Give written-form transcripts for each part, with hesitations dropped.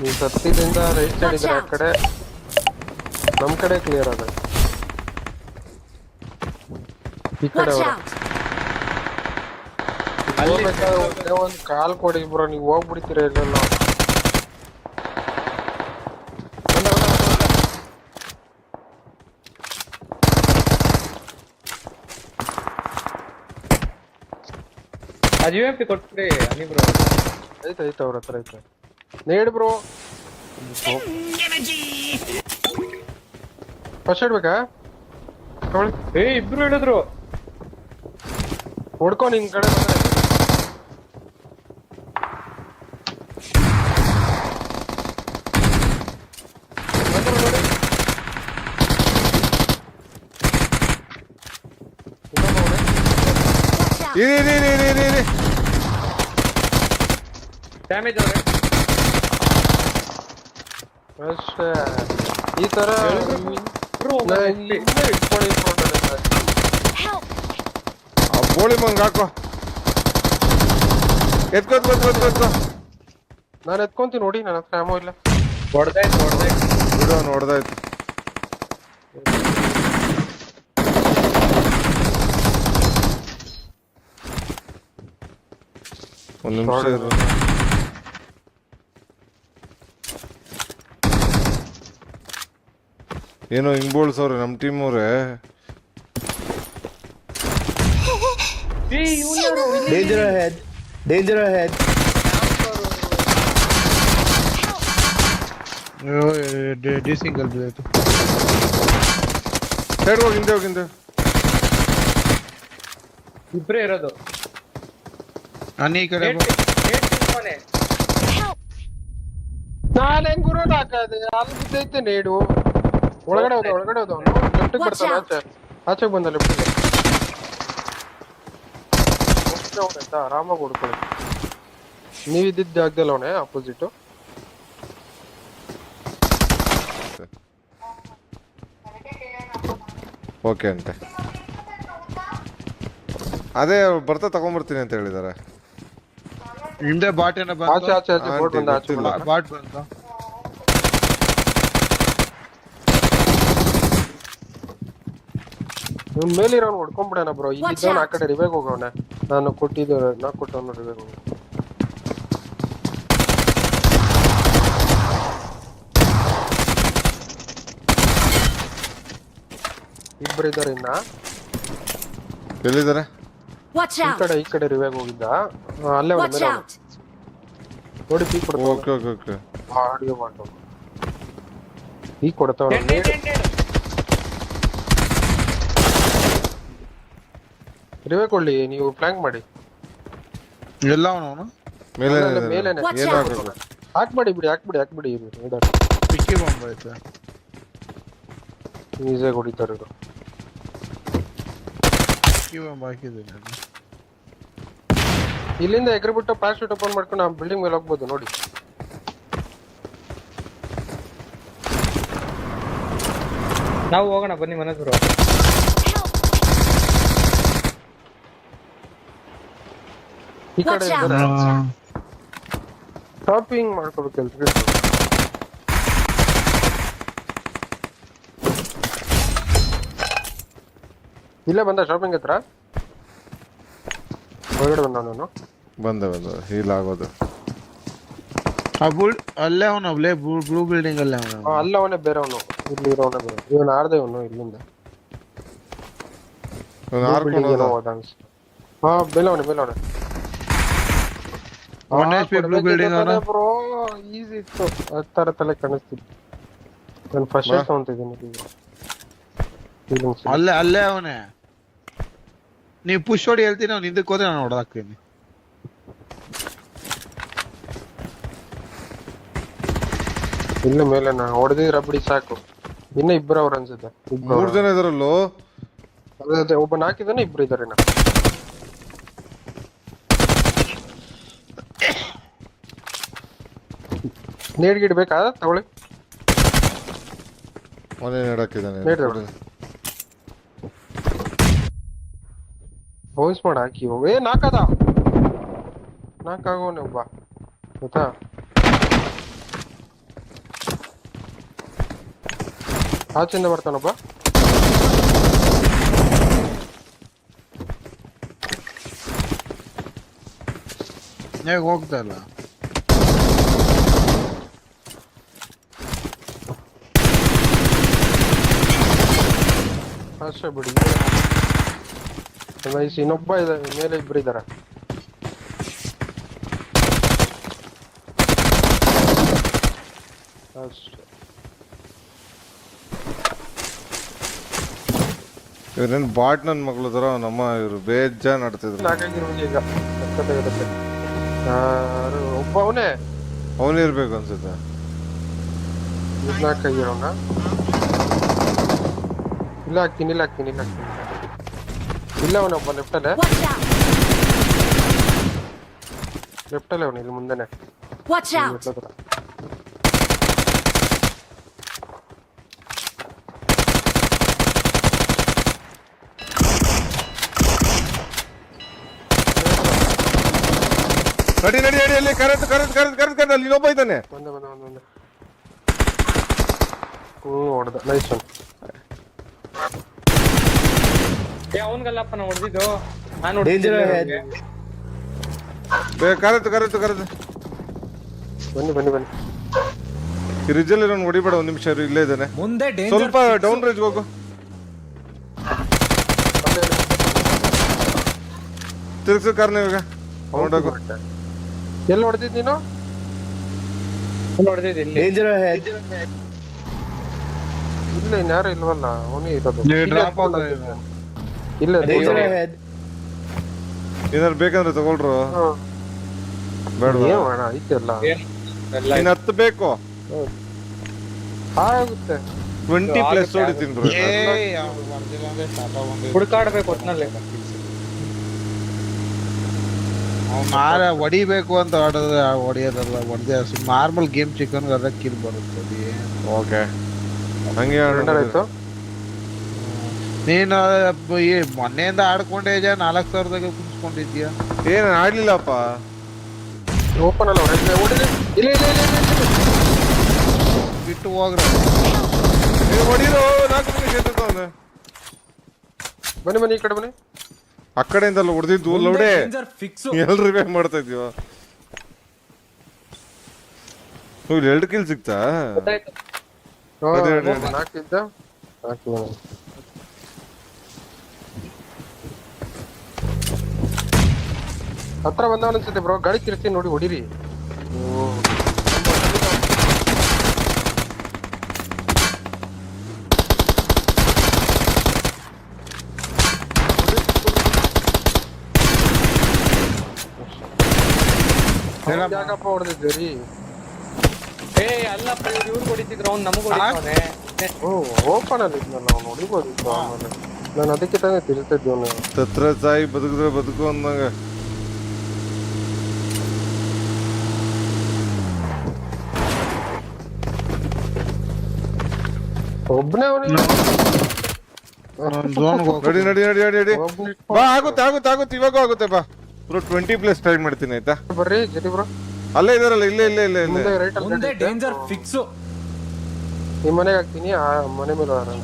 ಈ ಸತ್ತಿದಿಂದ right side Watch ಇದ್ರೆ ಆ out! ಕಡೆ ನಮ್ ಕಡೆ ಕ್ಲಿಯರ್ ಅದ ಈ ಕಡೆ Watch ಅವ್ರ out! ಹೋಗ್ಬೇಕಾದ್ರೆ ಒಂದ್ ಕಾಲ್ ಕೊಡಿ ಬ್ರೋ ನೀವು ಹೋಗ್ಬಿಡ್ತೀರ ಇಲ್ಲೆಲ್ಲ ಅದು UMP ಕೊಟ್ಬಿಡಿ ಅನಿ ಬ್ರೋ. ಐತೆ ಅವ್ರ ಹತ್ರ ಐತೆ ನೇಡ್ ಬ್ರೋ ಫಸ್ಟ್ ಏಡ್ ಬೇಕಾ ತಗೊಳ್ಳಿ ಇಬ್ರು ಹೇಳಿದ್ರು. ಹೊಡ್ಕೊ ನಿನ್ ಕಡೆ ಬಂದ್ರೆ Watch out! ಇರಿ ಡ್ಯಾಮೇಜ್ ಅವ್ರೆ. ಅಷ್ಟೇ ಈ ತರ ಬ್ರೋ ಇಲ್ಲಿ ಇಟ್ಕೊಂಡು Help! ಆ ಬೋಳಿ ಮಂಗ್ ಹಾಕೋ ಎತ್ಕೋ ನಾನು ಎತ್ಕೊಂತೀನಿ ನೋಡಿ ನನ್ನ ಹತ್ರ ಆಮೋ ಇಲ್ಲ ಹೊಡೆದಾಯ್ತು. ಬಿಡು ನೋಡ್ದಾಯ್ತು ಒಂದ್ ನಿಮಿಷ ಇರು ಏನೋ ಹಿಂಗ್ ಬೋಳ್ಸವ್ರೆ ನಮ್ ಟೀಮ್ ಅವ್ರೆ Danger ahead. Danger ahead. D single भी है तो ಸೈಡ್ ಹೋಗಿ ಹಿಂದೆ ಇಬ್ರೇ ಇರೋದು. आने करे वो ನಾನು ಹೆಂಗ್ ಗುರುಡ್ ಹಾಕದೆ ಅಲ್ಲಿ ಬಿದ್ದೈತೆ ನೇಡು ಒಳಗಡೆ ಹೋದ ಅವನು ಲೆಫ್ಟಿಗೆ ಬರ್ತಾನೆ ಆಚೆಗೆ ಬಂದ ಲೆಫ್ಟಿಗೆ ಆಯ್ತಾ ಆರಾಮಾಗಿ ಹೊಡ್ಕೊಳ್ಳಿ ನೀವಿದ್ದಿದ್ದ ಜಾಗದಲ್ಲಿ ಅವನೇ ಅಪೋಸಿಟ್ ಓಕೆ ಅಂತೆ ಅದೇ ಬರ್ತಾ ತಗೊಂಡ್ಬರ್ತೀನಿ ಅಂತ ಹೇಳಿದಾರೆ इंदे बाट है ना ಆಚೆ बंद ಆಚೆ ಬೋಟ್ ಬಂದ ಆಚೆ ಬಂದ बाट बंद ಇವ್ನ ಮೇಲಿರೋನು ಹೊಡ್ಕೊಂಡ್ಬಿಡೋಣ ಬ್ರೋ ಇಲ್ಲಿದ್ದವನು ಆ ಕಡೆ ರಿವೇಗ್ ಹೋಗೋಣ ನಾನು ಕೊಟ್ಟವನು ರಿವೇಗ್ ಹೋಗೋಣ ಇಬ್ಬರು ಇದ್ದಾರೆ ಇನ್ನ ಎಲ್ಲಿದ್ದಾರೆ Watch ಈ out! ಕಡೆ ರಿವೇಗ್ ಹೋಗಿದ್ದ ಅಲ್ಲೇ Watch ಮೇಲೆ out! ನೋಡಿ ಪೀಕ್ ಕೊಡ್ತಾವ ಓಕೆ ಅಡುಗೆ ಮಾಡ್ತಾವ ಪೀಕ್ ಕೊಡ್ತಾವ ರಿವೇಗ್ ಕೊಳ್ಳಿ ನೀವು ಫ್ಲಾಂಕ್ ಮಾಡಿ ಎಲ್ಲ ಅವನು ಮೇಲೆ ಮೇಲೇನೆ Watch ಏನು out! ಹಾಕಬೇಕು ಹಾಕ್ಬಿಡಿ पिकी बॉम्ब है ಈಸಿಯಾಗಿ ಹೊಡಿತಾರೆ ಇವರು पिकी बॉम्ब हाकि देना ಇಲ್ಲಿಂದ ಎಗ್ರಿಬಿಟ್ಟು ಪ್ಯಾರಾಶೂಟ್ ಓಪನ್ ಮಾಡ್ಕೊಂಡು ಆ ಬಿಲ್ಡಿಂಗ್ ಮೇಲೆ ಹೋಗ್ಬೋದು ನೋಡಿ ನಾವು ಹೋಗೋಣ ಬನ್ನಿ ಮನೋಜ್ ಬ್ರೋ. ಈ ಕಡೆ Watch out! ಶಾಪಿಂಗ್ ಮಾಡ್ಕೋಬೇಕಲ್ರಿ ಇಲ್ಲೇ ಬಂದ ಶಾಪಿಂಗ್ ಹತ್ರ ಹೊರಗಡೆ ಬಂದ ನಾನು ಬಂದೆ ಹೀಲ್ ಆಗೋದು ಅಬುಲ್ ಅಲ್ಲೇ ಅವನು ಅಲ್ಲೇ ಬ್ಲೂ ಬಿಲ್ಡಿಂಗ್ ಅಲ್ಲೇ ಅವನು ಅಲ್ಲ ಅವನೇ ಬೇರೆವನು ಇಲ್ಲಿ ಇರೋವನೇ ಬೇರೆ ಇವನು ಆರ್ದೆ ಇವನು ಇಲ್ಲಿಂದ ಹಾರ್ಕೊಂಡು ಹೋದ ಹಾ ಬೇಲವನೆ One HP blue building ಅವನು ಬ್ರೋ ಈಸಿ ಇತ್ತು ಹತ್ತರ ತಲೆ ಕಾಣಿಸ್ತಿತ್ತು ನಾನು ಫಸ್ಟ್ ತಗೊಂತಿದ್ದೀನಿ ಫೀಲಿಂಗ್ಸ್ ಅಲ್ಲೇ ಅವನೇ ನೀವು ಪುಷ್ ಹೊಡಿ ಹೇಳ್ತೀನಿ ಅವ್ನು ಹಿಂದಕ್ಕೆ ಹೋದ್ರೆ ನಾನು ಹೊಡೆದಾಕ್ತೀನಿ ಇಲ್ಲ ಮೇಲೆ ನಾನು ಹೊಡೆದಿದ್ರೆ ಬಿಡಿ ಸಾಕು ಇನ್ನ ಇಬ್ಬರು ಅವ್ರು ಅನ್ಸುತ್ತೆ ಮೂರ್ ಜನ ಇದಾರಲ್ಲೋ ಅದೇ ಒಬ್ಬ ನಾಲ್ಕಿದಾನೆ ಇಬ್ರು ಇದಾರೆ ನಾ ನೇಡ್ ಗಿಡ್ ಬೇಕಾ ತಗೊಳ್ಳಿ ಮನೆ ನೆಡಾಕಿದ್ದಾನೆ ನೇಡ್ ವಾಯ್ಸ್ ಮಾಡಿ ಹಾಕಿ ಏ ನಾಲ್ಕಾಗೋನೆ ಒಬ್ಬ ಗೊತ್ತಾ ಆಚೆಯಿಂದ ಬರ್ತಾನೊಬ್ಬ. ಹೇಗೆ ಹೋಗ್ತಾ ಇಲ್ಲ ಅಷ್ಟೇ ಬಿಡಿ. ನೈಸ್. ಇನ್ನೊಬ್ಬ ಇದೆ ಮೇಲೆ, ಇಬ್ರು ಇದಾರೆ. ಅಷ್ಟೇ. ಇವ್ರೇನ್ ಬಾಟ್ ನನ್ ಮಕ್ಳು ತರ ನಮ್ಮ ಇವ್ರು ಬೇಜಾನ್ ಆಡ್ತಿದ್ರು. ನಾಲ್ಕಾಗಿರೋದು ಈಗ ಸಕ್ಕತ್ತಾಗಿರುತ್ತೆ. ಯಾರು ಒಬ್ಬ ಅವನೇ ಅವನೇ ಇರ್ಬೇಕು ಅನ್ಸುತ್ತೆ. 14 ಆಗಿರೋಣ. ಇಲ್ಲ ಹಾಕ್ತೀನಿ. ಇಲ್ಲ ಅವನೊಬ್ಬ ಲೆಫ್ಟಲ್ಲೇ. Watch out! ಲೆಫ್ಟಲ್ಲೇ ಅವನು, ಇಲ್ಲಿ ಮುಂದೆನೆ. Watch out! ನಡಿ ಅಲ್ಲಿ ಕರೆಕ್ಟ್ ಅಲ್ಲಿ ಇನ್ನೊಬ್ಬ ಇದ್ದಾನೆ. ಬಂದೆ. ಹೊಡೆದ. Nice one. ಅವನ್ಗಲ್ಲಪ್ಪ ನಾ ಹೊಡೆದಿದ್ದು. ನಾನು ಕರೆಕ್ಟ್ ಬನ್ನಿ. ಈ ರಿಜಲ್ ಇರೋನ್ ಹೊಡಿಬೇಡ, ಒಂದ್ ನಿಮಿಷ ಇಲ್ಲೇ ಇದ್ದಾನೆ. ಸ್ವಲ್ಪ ಡೌನ್ ರೇಂಜ್ ಹೋಗು. ತಿರ್ಗ್ಸು ಕಾರ್ನ ಇವಾಗ ನೋಡೋಗು. ಎಲ್ಲಿ ಹೊಡೆದಿದ್ ನೀನು? ಹೊಡೆದಿದ್ದು ಇಲ್ಲಿ. ಇಲ್ಲ ಇನ್ಯಾರು ಇಲ್ವಲ್ಲ, ಅವನೇ ಇರೋದು. ಡ್ರಾಪ್ ಇಲ್ಲ ಏನಾರು ಬೇಕಂದ್ರೆ ತಗೊಳ್ರು. ಬೇಡ ಐತೆಲ್ಲ. ಎಲ್ಲ ಇನ್ 10 ಬೇಕು. ಆಗುತ್ತೆ. 20+ ಹೊಡಿತೀನಿ ಬ್ರೋ. ಹುಡುಕಾಡ್ಬೇಕು ಒಟ್ನಲ್ಲಿ. ಮಾರ ಹೊಡಿಬೇಕು ಅಂತ ಆಡೋದು ಹೊಡಿಯೋದಲ್ಲ, ಹೊಡೆದೇ ನಾರ್ಮಲ್ ಗೇಮ್ ಚಿಕನ್ ಕಿಲ್ ಬರುತ್ತೆ. ಓಕೆ ಹಂಗೆ ಆಯ್ತು. ನೀನು ಈ ಮೊನ್ನೆಯಿಂದ ಆಡ್ಕೊಂಡೇ 4,000ದಾಗ ಕುಂತ್ಕೊಂಡಿದ್ಯಾ? ಏನ್ ಆಡ್ಲಿಲ್ಲಪ್ಪ. ಓಪನ್ ಅಲ್ಲ ಹೊಡೆದ್ರೆ. ಇಲ್ಲ ಬಿಟ್ಟು ಹೋಗ್ರ. ಹೊಡಿರೋ 4 ನಿಮಿಷ ಎತ್ತುತ್ತಾನೆ. ಬನ್ನಿ ಈ ಕಡೆ ಬನ್ನಿ. ಆ ಕಡೆಯಿಂದಲ್ಲ ಹೊಡೆದಿದ್ದು ಲೌಡೆ. ಎಲ್ರು ರಿವೈವ್ ಮಾಡ್ತಾ ಇದೀವ. 2 ಕಿಲ್ ಸಿಕ್ತಾ? ಗೊತ್ತಾಯ್ತು. ನಾಲ್ಕಿದ್ದ. ಹತ್ರ ಬಂದವನ್ ಅನ್ಸುತ್ತೆ ಬ್ರೋ. ಗಾಡಿ ತಿರ್ಸ್ತೀನಿ ನೋಡಿ, ಹೊಡಿರಿ. ಯಾಕಪ್ಪ ಹೊಡೆದಿದ್ದೀರಿ? ಅಲ್ಲಪ್ಪ ಇವ್ರು ಹೊಡಿತಿದ್ರು, ಅವ್ನು ನಮಗ್ ಹೊಡಿತಾನೆ. ಓಪನ್ ಅಲ್ಲಿ ಇದ್ನಲ್ಲ, ಅವ್ನು ಹೊಡಿಬೋದಿತ್ತು. ಆಮೇಲೆ ನಾನು ಅದಕ್ಕೆ ತಾನೇ ತಿರುಗ್ತಿದ್ದೆ ಅವನು. ತತ್ರ ಸಾಯಿ ಬದುಕಿದ್ರೆ ಬದುಕು ಅಂದಂಗ. ಒಬ್ನೇ ಅವನಿಗೆ ನಡಿ. ಬಾ, ಆಗುತ್ತೆ ಇವಾಗ ಆಗುತ್ತೆ. ಬಾ ಬ್ರೋ, 20+ ಟ್ರೈ ಮಾಡ್ತೀನಿ ಆಯ್ತಾ? ಬರ್ರಿ ಜಡಿ ಬ್ರೋ. ಅಲ್ಲೇ ಇದಾರಲ್ಲ, ಇಲ್ಲೇ ಮುಂದೆ ರೈಟ್ ಅಲ್ಲಿ ಡೇಂಜರ್ ಫಿಕ್ಸ್. ನಿಮ್ಮ ಮನೆಗೆ ಹಾಕ್ತೀನಿ, ಆ ಮನೆ ಮೇಲೆ ಬರೋಣ.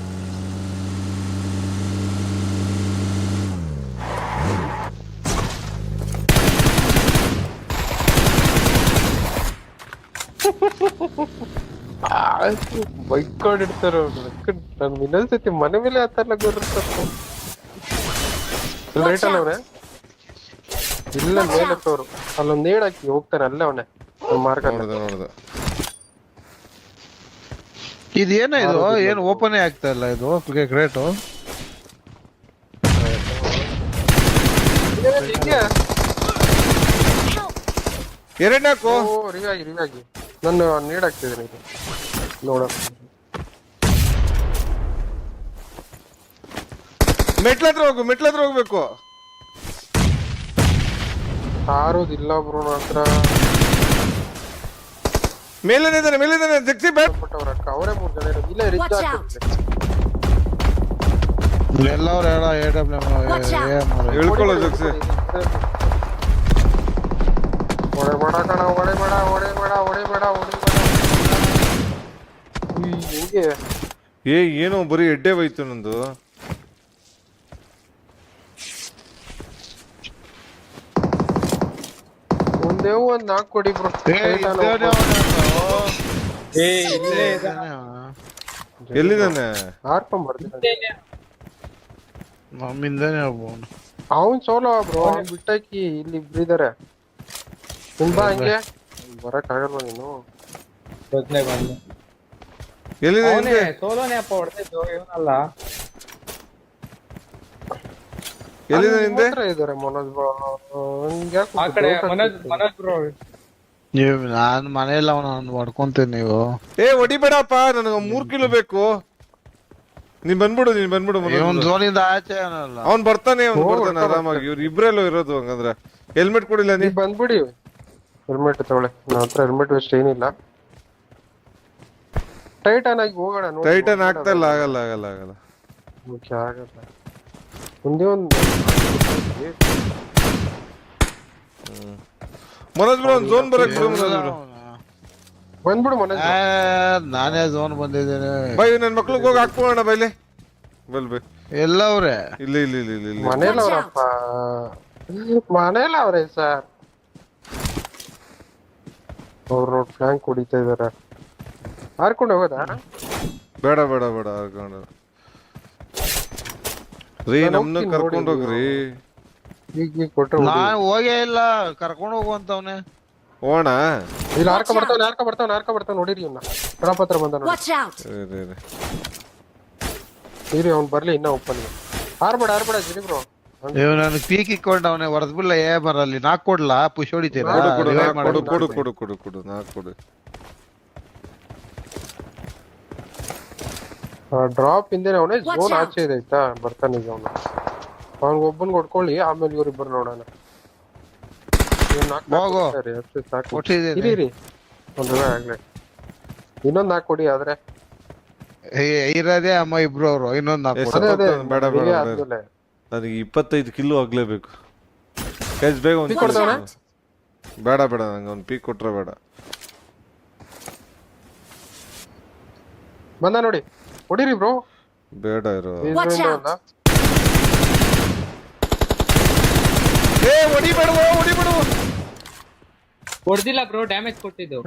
ಬೈಕ್ ಇಡ್ತಾರ ನನ್ ಇನ್ನೊಂದ್ಸತಿ ಮನೆ ಮೇಲೆ ಆತಲ್ಲ ಗುರುತಾರೆ. ರೈಟ್ ಅಲ್ಲ ಅವ್ರೆ, ಇಲ್ಲ ಮೇಲೆ ಫ್ಲೋರ್ ಅಲ್ಲೊಂದ್ ನೇಡ್ ಹಾಕಿ ಹೋಗ್ತಾನೆ, ಅಲ್ಲೇ ಅವನೇ ಮಾರ್ಗ. ನೋಡ್ದೆ. ಇದೇನ ಇದು? ಏನು ಓಪನ್ ಆಗ್ತಾ ಇಲ್ಲ ಇದು ಗ್ರೇಟು. ಎರಡ್ನಾಕು ರಿವಾಗಿ ನಾನು ನೇಡ್ ಹಾಕ್ತಿದ್ದೀನಿ ಇದು ನೋಡ. ಮೆಟ್ಲತ್ರ ಹೋಗ್ಬೇಕು. ಆರೋದಿಲ್ಲ ಬ್ರೋ ಹತ್ರ. ಮೇಲೇನೆ ಜಗ್ಸಿ ಬ್ಯಾಟ್. ಅವ್ರ ಅಕ್ಕ ಅವರೇ 3 ಜನ ಇರೋದು. ಇಲ್ಲ ರಿಚ್ ಎಲ್ಲವ್ರು ಹೇಳ್ಕೊಳ್ಳೋ ಜಗ್ಸಿ. ಹೊಡೆಬೇಡ ಕಣ, ಹೊಡೆಬೇಡ. ಹಿಂಗೆ ಏನೋ ಬರೀ ಎಡ್ಡೆ ಹೋಯ್ತು ನಂದು. ಒಂದೇ ಒಂದ್ 4 ಕೊಡಿ ಬ್ರೋ. ಎಲ್ಲಿದ್ದಾನೆ? ಹಾರ್ಕೊಂಡ್ ಬರ್ತೀನಿ. ನಮ್ಮಿಂದಾನೆ ಒಬ್ಬ ಅವನ್ ಸೋಲೋ ಬ್ರೋ, ಅವ್ನ್ ಬಿಟ್ಟಾಕಿ ಇಲ್ಲಿ ಇಬ್ರು ಇದಾರೆ. ತುಂಬಾ ಹಂಗೆ ಬರಕ್ ಆಗಲ್ವಾ ನೀನು? ಬಂದೆ ಎಲ್ಲಿದೆ ಅವನೇ ಹಿಂದೆ? ಸೋಲೋನೇ ಅಪ್ಪ ಹೊಡೆದಿದ್ದು ಇವನಲ್ಲ. ಎಲ್ಲಿದೆ ಹಿಂದೆ? ಹತ್ರ ಇದಾರೆ ಮನೋಜ್ ಬ್ರೋ. ಆ ಕಡೆ ಮನೋಜ್ ಬ್ರೋ. ನಾನು ಮನೆಯಲ್ಲ ಅವನು ಹೊಡ್ಕೊಂತೀನಿ ನೀವು. ಹೊಡಿಬೇಡಪ್ಪ, ನನಗೆ 3 ಕಿಲೋ ಬೇಕು. ನೀನ್ ಬಂದ್ಬಿಡು ಇವನ್ ಝೋನಿಂದ ಆಚೆ ಅವನಲ್ಲ. ಅವ್ನ್ ಬರ್ತಾನೆ ಆರಾಮಾಗಿ. ಇವ್ರು ಇಬ್ರೆಲ್ಲೋ ಇರೋದು. ಹಂಗಂದ್ರೆ ಹೆಲ್ಮೆಟ್ ಕೊಡಿಲ್ಲ ನೀ? ನೀವ್ ಬಂದ್ಬಿಡಿ. ಹೆಲ್ಮೆಟ್ ತಗೊಳ್ಳಿ, ನನ್ನ ಹತ್ರ ಹೆಲ್ಮೆಟ್ ವೇಸ್ಟ್ ಏನಿಲ್ಲ. ಟೈಟನ್ ಆಗಿ ಹೋಗೋಣ. ಟೈಟನ್ ಆಗ್ತಾ ಇಲ್ಲ. ಆಗಲ್ಲ ಮುಖ್ಯ ಆಗಲ್ಲ. ಒಂದೇ ಒಂದು ಮನೋಜ್ ಬ್ರೋ ಒಂದ್ ಝೋನ್ ಬರಕ್ ಬಿಡು. ಮನೋಜ್ ಬ್ರೋ ಬಂದ್ಬಿಡು ಮನೋಜ್. ನಾನೇ ಝೋನ್ ಬಂದಿದ್ದೇನೆ. ಬೈ ನನ್ ಮಕ್ಳಿಗೆ ಹೋಗಿ ಹಾಕ್ಬೋಣ ಬೈಲಿ. ಬೈ ಎಲ್ಲ ಅವ್ರೆ ಇಲ್ಲಿ ಮನೇಲಿ ಅವ್ರಪ್ಪ, ಮನೇಲಿ ಅವ್ರೆ ಸರ್. ಅವ್ರು ಫ್ಲಾಂಕ್ ಹೊಡಿತಾ ಇದಾರೆ. ಹಾರ್ಕೊಂಡು ಹೋಗೋದಾ? ಬೇಡ ಹಾಕೊಂಡು ರೀ, ನಮ್ನ ಕರ್ಕೊಂಡ್ ಹೋಗ್ರಿ. ಈಗ ಕೊಟ್ರೆ ನಾನ್ ಹೋಗೇ ಇಲ್ಲ, ಕರ್ಕೊಂಡ್ ಹೋಗುವಂತವ್ನೆ. ಹೋಗೋಣ. ಇಲ್ಲಿ ಹಾರ್ಕ ಬರ್ತಾವ ನೋಡಿರಿ. ಇವ್ನ ಗಣಪ ಹತ್ರ ಬಂದ ನೋಡಿ. Watch out! ಇರಿ ಅವ್ನ್ ಬರ್ಲಿ. ಇನ್ನ ಓಪನ್ ಹಾರ್ಬೇಡ ಜಿರಿ ಬ್ರೋ. ಇವ್ ನನ್ ಪೀಕ್ ಇಕ್ಕೊಂಡವನೆ ಹೊರದ್ಬಿಡ್ಲ. ಬರಲ್ಲಿ 4 ಕೊಡ್ಲಾ? ಪುಷ್ ಹೊಡಿತೀರಾ? ಕೊಡು Revive ಮಾಡೋದು. ನಾಲ್ಕು ಕೊಡು. ಡ್ರಾಪ್ ಹಿಂದೆನೆ ಅವನೇ. Watch zone out. ಆಚೆ ಇದೆ ಆಯ್ತಾ. ಬರ್ತಾನೆ ಈಗ ಅವನು. ಅವ್ನಿಗೆ ಒಬ್ಬನ್ ಕೊಡ್ಕೊಳ್ಳಿ, ಆಮೇಲೆ ಇವ್ರಿಬ್ಬರು ನೋಡೋಣ. ಹೋಗು. ಸರಿ ಅಷ್ಟೇ ಸಾಕು. ಕೊಟ್ಟಿದ್ದೀನಿ. ಇರಿ ಒಂದ್ ಆಗ್ಲಿ. ಇನ್ನೊಂದ್ 4 ಕೊಡಿ. ಆದ್ರೆ ಇರೋದೇ ಅಮ್ಮ ಇಬ್ರು ಅವ್ರು. ಇನ್ನೊಂದ್ 4 ಕೊಡು. ಅದೇ ಬೇಡ. ಬಿರಿ ಆದ್ಮೇಲೆ ನನಗೆ 25 ಕಿಲೋ ಆಗ್ಲೇಬೇಕು. ಗೈಸ್ ಬೇಗ ಒಂದು ಪೀಕ್ ಕೊಡ್ತಾವನೆ? ಬೇಡ ನಂಗೆ ಒಂದು ಪೀಕ್ ಕೊಟ್ರೆ ಬೇಡ. ಬಂದ ನೋಡಿ. ಹೊಡಿರಿ ಬ್ರೋ. ಬೇಡ ಇರೋ. Watch out. ಹೊಡಿಬೇಡ. ಹೊಡೆದಿಲ್ಲ ಬ್ರೋ, ಡ್ಯಾಮೇಜ್ ಕೊಟ್ಟಿದ್ದು.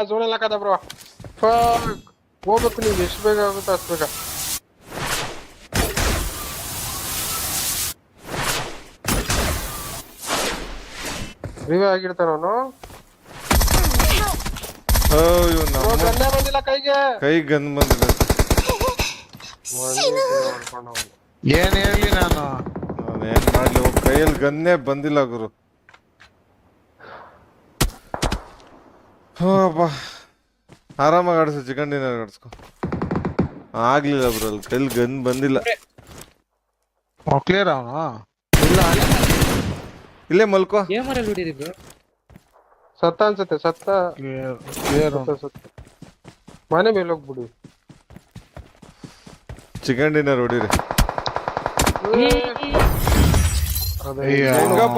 ಝೋನ್ ಎಲ್ಲ ಕದ ಬ್ರೋ. ಹೋಗ್ಬೇಕು. ನೀವು ಎಷ್ಟು ಬೇಗ ಆಗುತ್ತೋ ಅಷ್ಟು ಬೇಗ. ರಿವೇ ಆಗಿರ್ತಾನ ಅವನು. ಗನ್ನೇ ಬಂದಿಲ್ಲ ಕೈಗೆ. ಗನ್ ಬಂದಿಲ್ಲ. ಏನ್ ಹೇಳಿ ನಾನು ಏನ್ ಮಾಡ್ಲಿ, ಕೈಯಲ್ಲಿ ಗನ್ನೇ ಬಂದಿಲ್ಲ ಗುರು. ಆರಾಮಾಗಿ ಆಡಿಸು, ಚಿಕನ್ ಡಿನ್ನರ್ ಆಡಿಸ್ಕೊ. ಆಗ್ಲಿಲ್ಲ ಬ್ರೋ, ಅಲ್ಲಿ ಕೈಲಿ ಗನ್ ಬಂದಿಲ್ಲ. ಕ್ಲಿಯರ್ ಅವನು. ಇಲ್ಲೇ ಮಲ್ಕೋ. ಗೇಮರಲ್ಲಿ ಹೊಡೀರಿ ಬ್ರೋ. ಸತ್ತ ಅನ್ಸುತ್ತೆ. ಕ್ಲಿಯರ್ ಮನೆ ಮೇಲೆ ಹೋಗ್ಬಿಡಿ. ಚಿಕನ್ ಡಿನ್ನರ್ ಹೊಡೀರಿ. ಅದೇ ಅಯ್ಯೋ. ಹೆಂಗಪ್ಪ